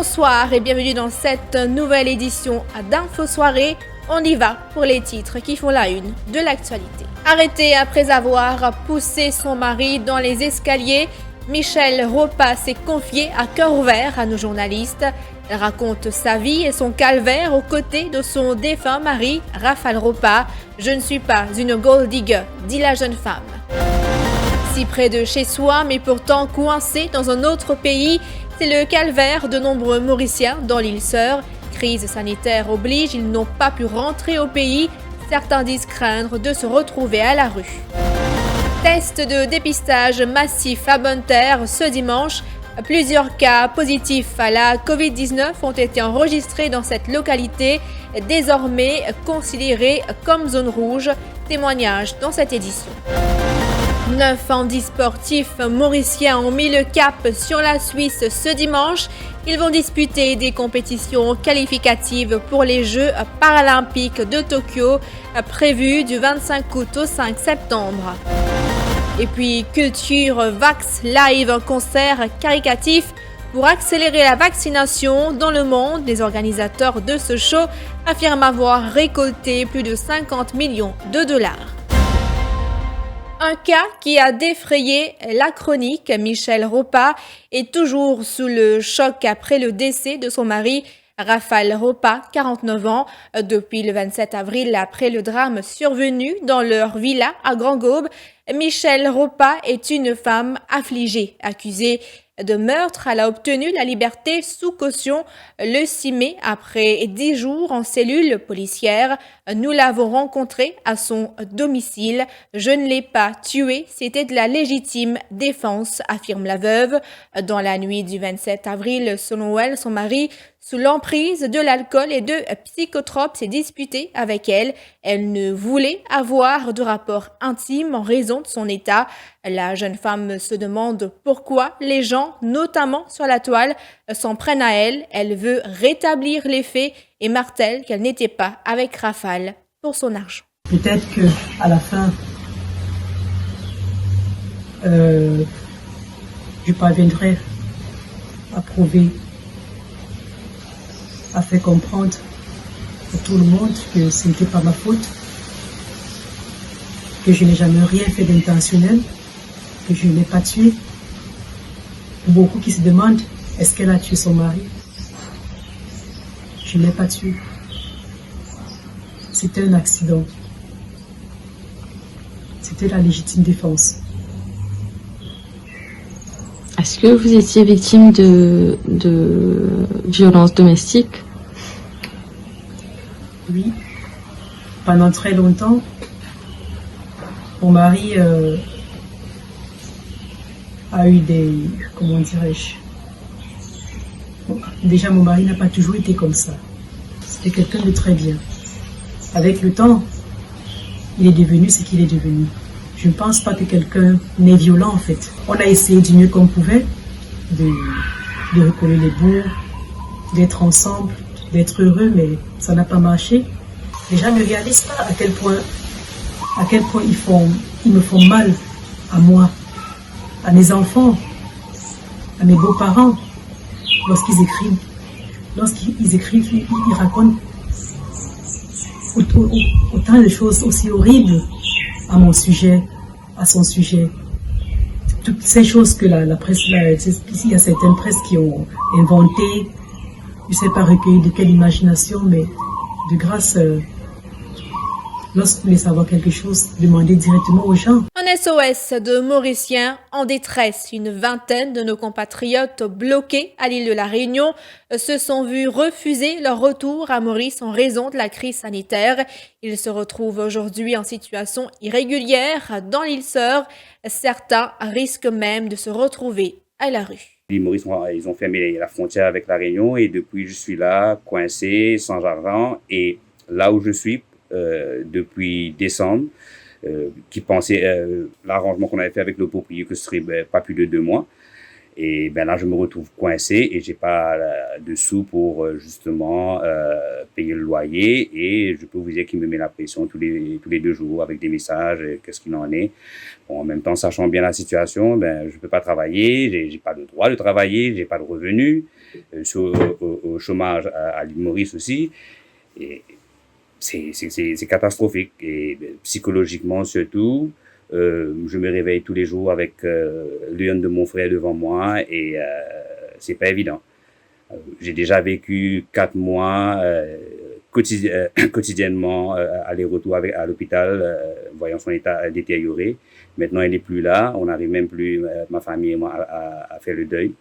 Bonsoir et bienvenue dans cette nouvelle édition d'Info Soirée. On y va pour les titres qui font la une de l'actualité. Arrêtée après avoir poussé son mari dans les escaliers, Michelle Ropa s'est confiée à cœur ouvert à nos journalistes. Elle raconte sa vie et son calvaire aux côtés de son défunt mari, Rafal Ropa. « Je ne suis pas une gold digger », dit la jeune femme. Si près de chez soi, mais pourtant coincée dans un autre pays, c'est le calvaire de nombreux Mauriciens dans l'île Sœur. Crise sanitaire oblige, ils n'ont pas pu rentrer au pays. Certains disent craindre de se retrouver à la rue. Test de dépistage massif à Bonne-Terre ce dimanche. Plusieurs cas positifs à la Covid-19 ont été enregistrés dans cette localité, désormais considérée comme zone rouge. Témoignage dans cette édition. 9 handisportifs mauriciens ont mis le cap sur la Suisse ce dimanche. Ils vont disputer des compétitions qualificatives pour les Jeux paralympiques de Tokyo, prévus du 25 août au 5 septembre. Et puis Culture Vax Live, un concert caritatif pour accélérer la vaccination dans le monde. Les organisateurs de ce show affirment avoir récolté plus de 50 millions de dollars. Un cas qui a défrayé la chronique. Michelle Ropa est toujours sous le choc après le décès de son mari, Rafal Ropa, 49 ans. Depuis le 27 avril, après le drame survenu dans leur villa à Grand-Gaube, Michelle Ropa est une femme affligée, accusée de meurtre. Elle a obtenu la liberté sous caution le 6 mai après 10 jours en cellule policière. Nous l'avons rencontrée à son domicile. Je ne l'ai pas tuée, c'était de la légitime défense, affirme la veuve. Dans la nuit du 27 avril, selon elle, son mari, sous l'emprise de l'alcool et de psychotropes, s'est disputé avec elle. Elle ne voulait avoir de rapport intime en raison de son état. La jeune femme se demande pourquoi les gens, notamment sur la toile, s'en prennent à elle. Elle veut rétablir les faits et martèle qu'elle n'était pas avec Rafal pour son argent. Peut-être qu'à la fin, je parviendrai à prouver, à faire comprendre à tout le monde que ce n'était pas ma faute, que je n'ai jamais rien fait d'intentionnel, que je ne l'ai pas tué. Beaucoup qui se demandent, est-ce qu'elle a tué son mari? Je ne l'ai pas tué. C'était un accident. C'était la légitime défense. Est-ce que vous étiez victime de violences domestiques? Oui. Pendant très longtemps, mon mari a eu des... Comment dirais-je? Déjà, mon mari n'a pas toujours été comme ça. C'était quelqu'un de très bien. Avec le temps, il est devenu ce qu'il est devenu. Je ne pense pas que quelqu'un n'est violent en fait. On a essayé du mieux qu'on pouvait de recoller les bouts, d'être ensemble, d'être heureux, mais ça n'a pas marché. Les gens ne réalisent pas à quel point ils me font mal à moi, à mes enfants, à mes beaux-parents. Lorsqu'ils écrivent, ils racontent autant de choses aussi horribles à mon sujet, à son sujet. Toutes ces choses que la presse, ici il y a certaines presses qui ont inventé, je ne sais pas recueilli de quelle imagination, mais de grâce, lorsque vous voulez savoir quelque chose, demandez directement aux gens. Un SOS de Mauriciens en détresse. Une vingtaine de nos compatriotes bloqués à l'île de la Réunion se sont vus refuser leur retour à Maurice en raison de la crise sanitaire. Ils se retrouvent aujourd'hui en situation irrégulière dans l'île Sœur. Certains risquent même de se retrouver à la rue. L'île Maurice, ils ont fermé la frontière avec la Réunion et depuis je suis là, coincé, sans argent. Et là où je suis, depuis décembre, qui pensait l'arrangement qu'on avait fait avec le propriétaire que ce serait pas plus de 2 mois. Et ben là, je me retrouve coincé et j'ai pas de sous pour justement payer le loyer. Et je peux vous dire qu'il me met la pression tous les 2 jours avec des messages, qu'est-ce qu'il en est. Bon, en même temps, sachant bien la situation, ben je peux pas travailler, j'ai pas le droit de travailler, j'ai pas de revenus, au chômage à l'île Maurice aussi. Et c'est catastrophique et psychologiquement surtout. Je me réveille tous les jours avec l'urne de mon frère devant moi et c'est pas évident. J'ai déjà vécu 4 mois quotidiennement aller-retour à l'hôpital, voyant son état détérioré. Maintenant, elle n'est plus là. On n'arrive même plus, ma famille et moi, à faire le deuil,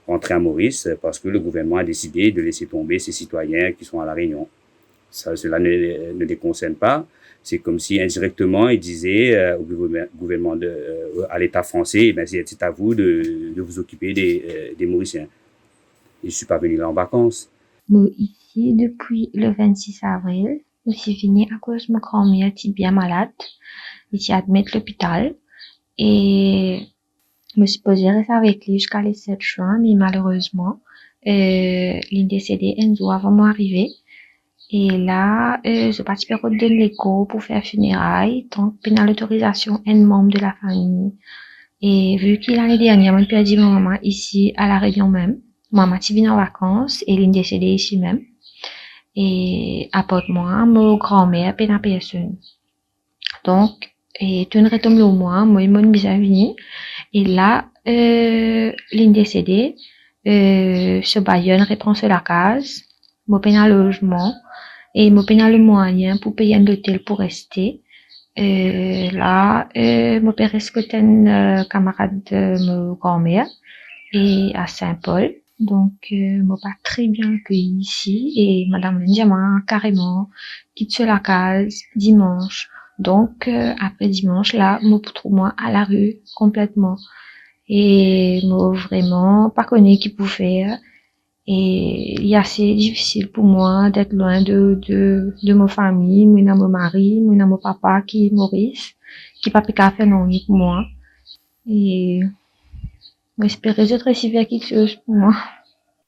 rentrer à Maurice, parce que le gouvernement a décidé de laisser tomber ses citoyens qui sont à La Réunion. Cela ne les concerne pas. C'est comme si indirectement il disait au gouvernement à l'État français, eh ben, c'est à vous de vous occuper des Mauriciens. Et je suis pas venu là en vacances. Moi, ici, depuis le 26 avril, je suis venue à cause de ma grand-mère qui est bien malade. Ici, admise à l'hôpital. Et je me suis posée rester avec lui jusqu'à le 7 juin, mais malheureusement, il est décédé un jour avant moi arriver. Et là, je parti par de l'écho pour faire funérailles, donc pendant l'autorisation un membre de la famille. Et vu qu'il l'année dernière, j'ai perdu ma maman ici à La Réunion même. Maman est venue en vacances et elle est décédée ici même. Et après moi, ma grand-mère pendant personne. Donc, et tout retombe au moins, moi, mon bizarre venu. Et là, elle est décédée. Ce bailleur reprend sur la case. Moi, pendant le logement. Et moi, pendant le moyen pour payer un hôtel pour rester. Là, mon père est un camarade de ma grand-mère et à Saint-Paul. Donc, moi pas très bien accueilli ici et Madame Lendiama carrément quitte sur la case dimanche. Donc, après dimanche, là, moi trouve moi à la rue complètement et moi vraiment pas connu qui pouvait faire. Et il est assez difficile pour moi d'être loin de ma famille, mon mari, mon papa qui est Maurice, qui pas pu faire non pour moi. Et j'espère que je réussirai quelque chose pour moi.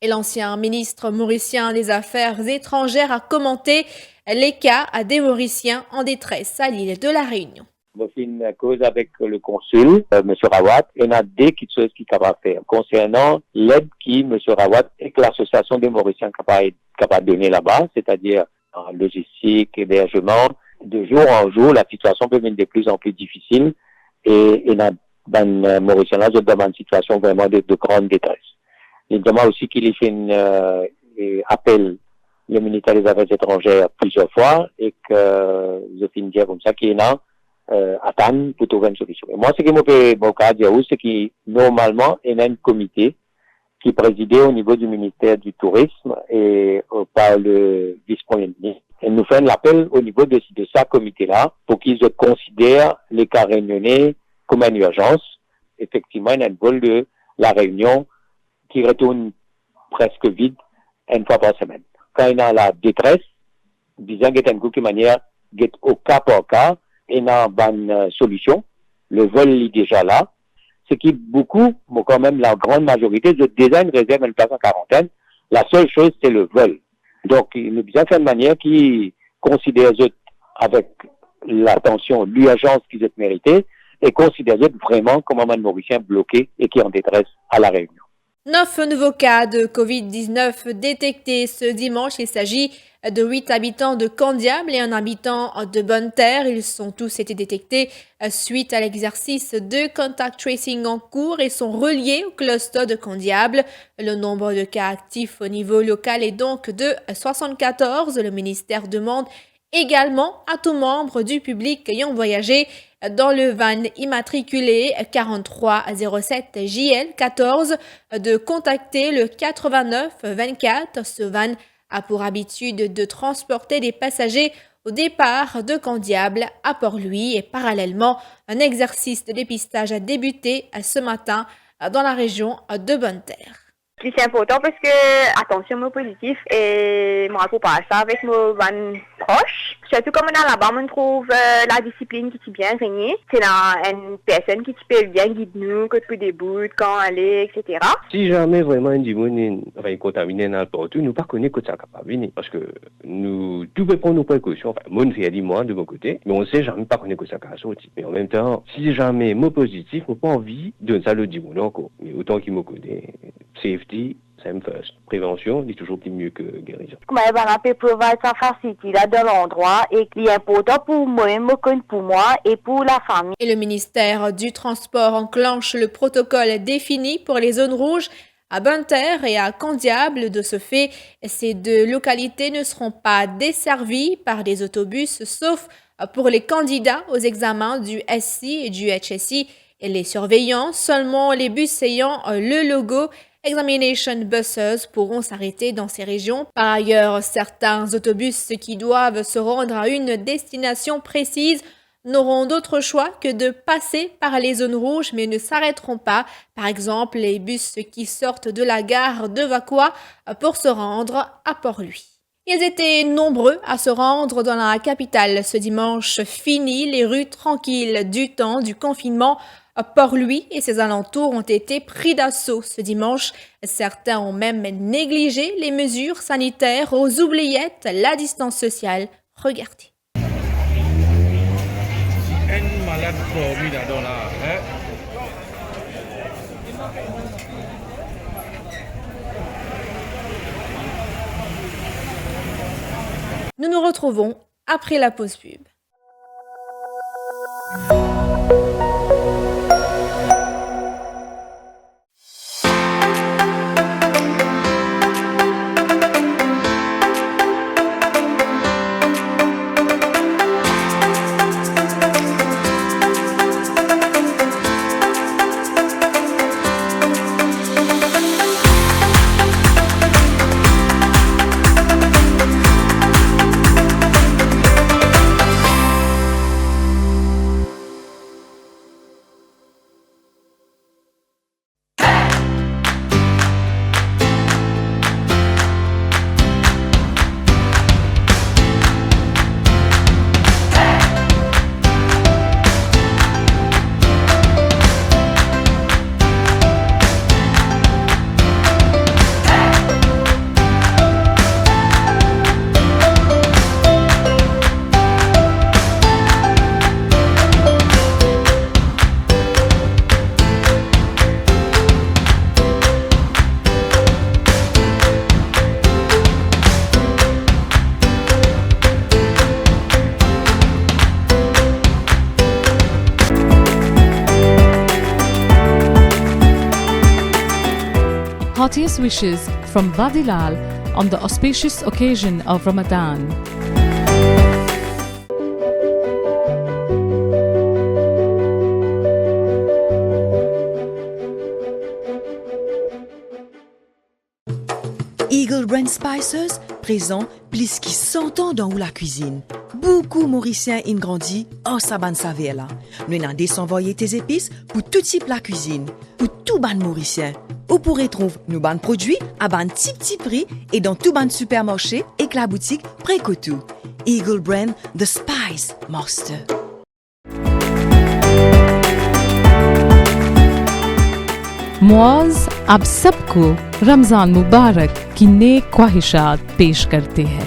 Et l'ancien ministre mauricien des Affaires étrangères a commenté les cas des Mauriciens en détresse à l'île de La Réunion. Je fais une cause avec le consul, M. Rawat, et il y a des choses qu'il est capable de faire concernant l'aide qui M. Rawat et que l'association des Mauriciens est capable de donner là-bas, c'est-à-dire en logistique, hébergement. De jour en jour, la situation peut devenir de plus en plus difficile et dans Mauriciens là, je demande une situation vraiment de grande détresse. Il demande aussi qu'il fait appel le ministère des Affaires étrangères plusieurs fois et que je finis dire comme ça qu'il y a attendre pour trouver une solution. Et moi, ce que je peux dire, c'est que normalement, il y a un comité qui est présidé au niveau du ministère du Tourisme et par le vice-premier ministre. Et nous faisons l'appel au niveau de ce comité-là pour qu'ils considèrent les cas réunionnais comme une urgence. Effectivement, il y a un vol de La Réunion qui retourne presque vide une fois par semaine. Quand il y a la détresse, disons qu'il y a une de manière, au cas par cas, et dans une solution, le vol est déjà là. Ce qui beaucoup, mais quand même la grande majorité, je déjà une réserve une place en quarantaine. La seule chose, c'est le vol. Donc, il est bien fait de manière qui considère avec l'attention, l'urgence qu'ils ont mérité, et considère vraiment comme un Mauricien bloqué et qui est en détresse à La Réunion. 9 nouveaux cas de Covid-19 détectés ce dimanche. Il s'agit de 8 habitants de Candiable et un habitant de Bonne-Terre. Ils ont tous été détectés suite à l'exercice de contact tracing en cours et sont reliés au cluster de Candiable. Le nombre de cas actifs au niveau local est donc de 74. Le ministère demande également à tout membre du public ayant voyagé dans le van immatriculé 4307 JL 14 de contacter le 8924. Ce van a pour habitude de transporter des passagers au départ de Candiable à Port-Louis et parallèlement, un exercice de dépistage a débuté ce matin dans la région de Bonne-Terre. C'est important parce que, attention, mon positif et mon rapport à ça avec mon van proche. Surtout comme là-bas, on trouve la discipline qui est bien régnée. C'est là une personne qui peut bien guider nous, que tout début, quand aller, etc. Si jamais vraiment un démon est contaminé n'importe où, nous ne connaissons pas que ça capable venir. Parce que nous, tout peut prendre nos précautions. Enfin, moi, je fais moi de mon côté, mais on ne sait jamais pas connaître que ça capable sortir. Mais en même temps, si jamais mot positif, on n'a pas envie de ça le démon encore. Mais autant qu'il me connaît, safety, same first. Prévention, c'est toujours mieux que guérison. Comment on peut provide sa facilité là dans l'endroit et qui est important pour moi, pour moi et pour la famille. Et le ministère du Transport enclenche le protocole défini pour les zones rouges à Bunter et à Candiable. De ce fait, ces deux localités ne seront pas desservies par des autobus, sauf pour les candidats aux examens du SI et du HSI et les surveillants. Seulement les bus ayant le logo Examination Buses pourront s'arrêter dans ces régions. Par ailleurs, certains autobus qui doivent se rendre à une destination précise n'auront d'autre choix que de passer par les zones rouges mais ne s'arrêteront pas. Par exemple, les bus qui sortent de la gare de Vacois pour se rendre à Port-Louis. Ils étaient nombreux à se rendre dans la capitale ce dimanche. Fini les rues tranquilles du temps du confinement. Port-Louis et ses alentours ont été pris d'assaut ce dimanche. Certains ont même négligé les mesures sanitaires aux oubliettes, la distance sociale. Regardez. Nous nous retrouvons après la pause pub. Heartiest wishes from Vadilal on the auspicious occasion of Ramadan. Eagle Brand Spices présent plus qui 100 ans dans la cuisine. Beaucoup Mauriciens ont grandi en saban saveur là. Nous avons désenvoyé tes épices pour tout type la cuisine, pour tout ban Mauricien. Vous pourrez trouver nos ban produits à ban petit prix et dans tout ban supermarché et que la boutique Précotou. Eagle Brand, the Spice Master. Muaz अब सबको रमज़ान मुबारक की नेक ख्वाहिशात पेश करते हैं।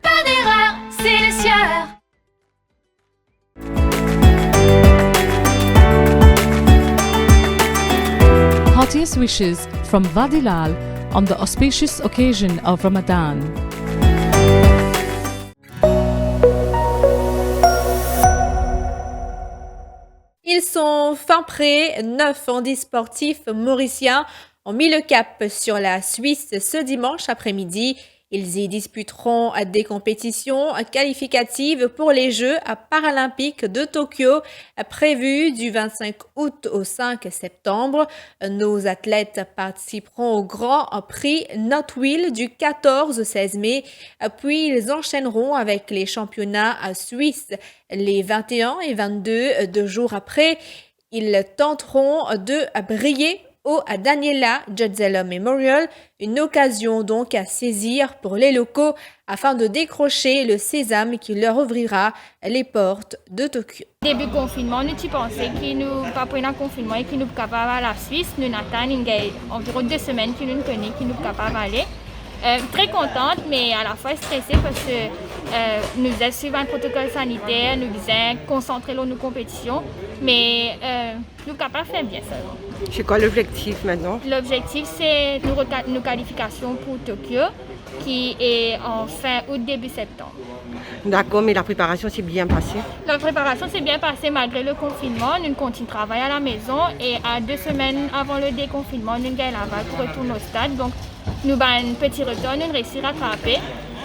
Pas d'erreur, c'est le sieur. Heartiest wishes from Vadilal on the auspicious occasion of Ramadan. Ils sont fin prêts, 9 handisportifs mauriciens ont mis le cap sur la Suisse ce dimanche après-midi. Ils y disputeront des compétitions qualificatives pour les Jeux paralympiques de Tokyo prévus du 25 août au 5 septembre. Nos athlètes participeront au Grand Prix Notwheel du 14 au 16 mai, puis ils enchaîneront avec les championnats suisses les 21 et 22 2 jours après. Ils tenteront de briller au Daniela Judzela Memorial, une occasion donc à saisir pour les locaux afin de décrocher le sésame qui leur ouvrira les portes de Tokyo. Début confinement, nous y pensons que nous pas pris un confinement et que nous sommes capables à la Suisse. Nous attendons environ 2 semaines que nous connaissons, que nous sommes capables d'aller. Très contente, mais à la fois stressée parce que nous avons suivi un protocole sanitaire, nous devons concentrer sur nos compétitions, mais nous sommes capables de faire bien ça. C'est quoi l'objectif maintenant? L'objectif, c'est nos qualifications pour Tokyo, qui est en fin août, début septembre. D'accord, mais la préparation s'est bien passée? La préparation s'est bien passée malgré le confinement. Nous continuons de travailler à la maison et à 2 semaines avant le déconfinement, nous avons la vague pour retourner au stade. Donc, nous avons un petit retour, nous réussissons à rattraper.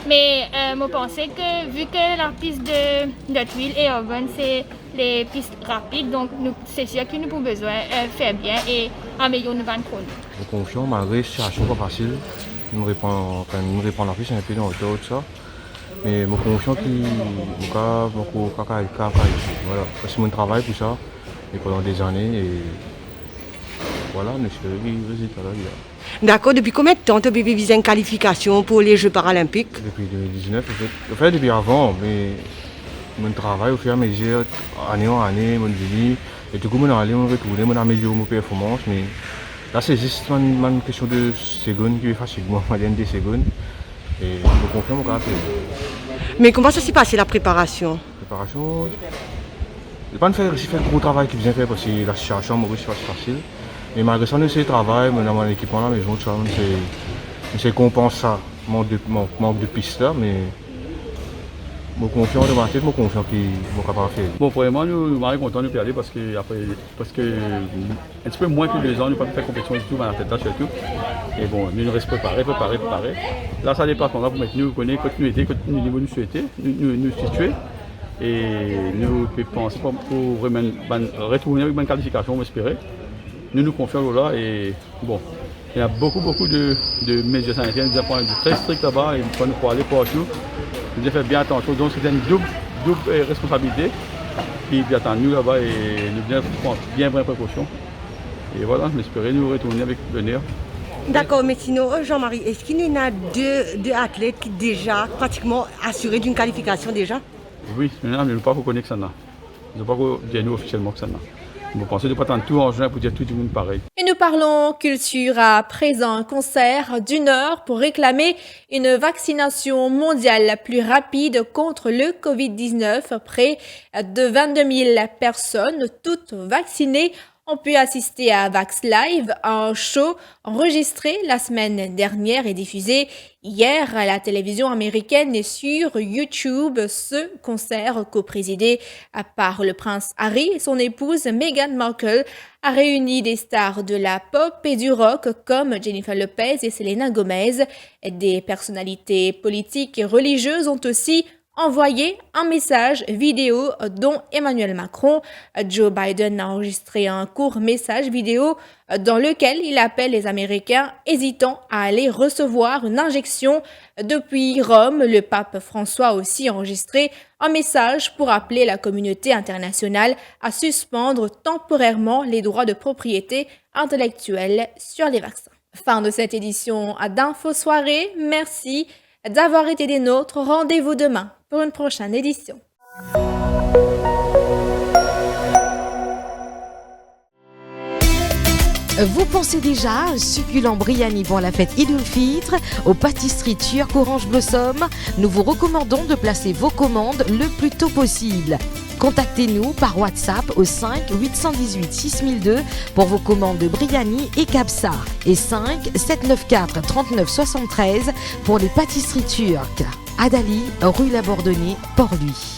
Mais je pense que vu que la piste de Tuile et Auburn, c'est les pistes rapides, donc c'est sûr que nous avons besoin de faire bien et améliorer nos chronos. Je suis confiant, malgré la situation pas facile. Nous répond la piste un peu dans le tout ça. Mais je suis confiant qu'il y a voilà, c'est mon travail pour ça, et pendant des années, et voilà, nous espérons qu'il y ait des résultats là. D'accord, depuis combien de temps tu as visé une qualification pour les Jeux paralympiques? Depuis 2019, en fait depuis avant, mais mon travail au fur et à mesure, année en année, mon vie, et du coup, on allé, on retourné, on amélioré mes performances, mais là c'est juste une question de secondes qui est facilement, des secondes, et je me confirme au cas. Mais comment ça s'est passé la préparation? Préparation, je ne vais pas faire un gros travail qui vient faire parce que la situation c'est pas facile. Mais malgré ça, nous essayons de travailler, nous avons un équipement à la maison, on essaie de compenser ça, manque de piste là, mais je suis confiant de ma tête, je suis confiant qu'ils vont capable de faire. Bon, premièrement, nous sommes contents de perdre parce que un petit peu moins que 2 ans, nous n'avons pas pu faire compétition du tout dans la tête surtout. Et bon, nous restons préparés. Là, ça dépend pour maintenant, nous connaissons la continuité, le niveau nous souhaiter, nous situer. Et nous pensons pour retourner avec une qualification, on espérait. Nous confions là et bon, il y a beaucoup de mesures sanitaires, nous avons très stricts là-bas et quand nous pour aller partout, nous devons faire bien attention. Donc c'est une double responsabilité. Puis attendre nous là-bas et nous devons prendre bien précaution. Et voilà, j'espère nous retourner avec l'honneur. D'accord, mais sinon, Jean-Marie, est-ce qu'il y en a deux athlètes qui déjà pratiquement assurés d'une qualification déjà? Oui, mais nous ne pas reconnaître que ça n'a. Nous ne pas dire nous officiellement que ça n'a. Vous pensez de pas attendre tout en juin pour dire tout le monde pareil. Et nous parlons culture à présent, un concert d'1 heure pour réclamer une vaccination mondiale plus rapide contre le Covid-19. Près de 22 000 personnes, toutes vaccinées, ont pu assister à Vax Live, un show enregistré la semaine dernière et diffusé hier à la télévision américaine et sur YouTube. Ce concert, co-présidé par le prince Harry et son épouse Meghan Markle, a réuni des stars de la pop et du rock comme Jennifer Lopez et Selena Gomez. Des personnalités politiques et religieuses ont aussi envoyé un message vidéo dont Emmanuel Macron. Joe Biden a enregistré un court message vidéo dans lequel il appelle les Américains hésitants à aller recevoir une injection depuis Rome. Le pape François a aussi enregistré un message pour appeler la communauté internationale à suspendre temporairement les droits de propriété intellectuelle sur les vaccins. Fin de cette édition d'Info Soirée. Merci d'avoir été des nôtres. Rendez-vous demain pour une prochaine édition. Vous pensez déjà à un succulent Briani pour la fête Eid al-Fitr aux pâtisseries turques Orange Blossom? Nous vous recommandons de placer vos commandes le plus tôt possible. Contactez-nous par WhatsApp au 5 818 6002 pour vos commandes de Briani et Kabsa et 5 794 39 73 pour les pâtisseries turques. Adali, rue Labordonnais, Port-Louis.